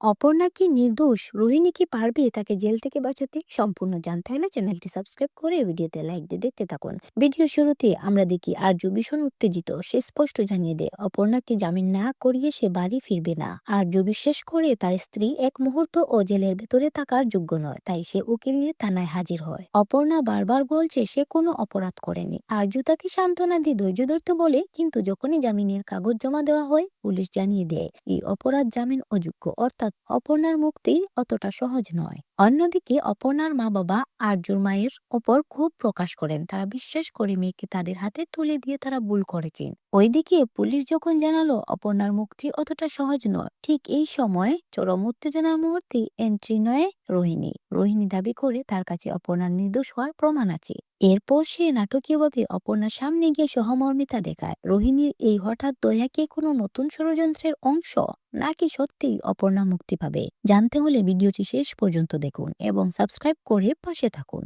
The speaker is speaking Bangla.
অপর্ণা কি নির্দোষ? রোহিণী কি পারবে তাকে জেল থেকে বাঁচাতে? সম্পূর্ণ জানতে হলে চ্যানেলটি সাবস্ক্রাইব করে ভিডিওতে লাইক দিয়ে দেখতে থাকুন। ভিডিওর শুরুতে আমরা দেখি আরজু ভীষণ উত্তেজিত। সে স্পষ্ট জানিয়ে দেয় অপর্ণাকে জামিন না করিয়ে সে বাড়ি ফিরবে না। আরজু বিশ্বাস করে তার স্ত্রী এক মুহূর্ত ও জেলের ভেতরে থাকার যোগ্য নয়, তাই সে উকিল নিয়ে থানায় হাজির হয়। অপর্ণা বারবার বলছে সে কোনো অপরাধ করেনি। আরজু তাকে সান্ত্বনা দিয়ে ধৈর্য ধরতে বলে, কিন্তু যখনই জামিনের কাগজ জমা দেওয়া হয় পুলিশ জানিয়ে দেয় এই অপরাধ জামিন অযোগ্য, অর্থাৎ অপর্ণার মুক্তি অতটা সহজ নয়। অন্যদিকে অপর্ণার মা বাবা আরজুর মায়ের ওপর ক্ষোভ প্রকাশ করেন। তারা বিশ্বাস করে মেয়েকে তাদের হাতে তুলে দিয়ে তারা ভুল করেছেন। ওইদিকে পুলিশ যখন জানালো অপর্ণার মুক্তি অতটা সহজ নয়, ঠিক এই সময় চরম উত্তেজনার মুহূর্তে এন্ট্রি নয় রোহিণী। রোহিণী দাবি করে তার কাছে অপর্ণার নির্দোষ হওয়ার প্রমাণ আছে। এরপর সে নাটকীয়ভাবে অপর্ণার সামনে গিয়ে সহমর্মিতা দেখায়। রোহিণীর এই হঠাৎ দয়া কি কোনো নতুন ষড়যন্ত্রের অংশ, নাকি সত্যিই অপর্ণা মুক্তি পাবে? জানতে হলে ভিডিওটি শেষ পর্যন্ত দেখুন এবং সাবস্ক্রাইব করে পাশে থাকুন।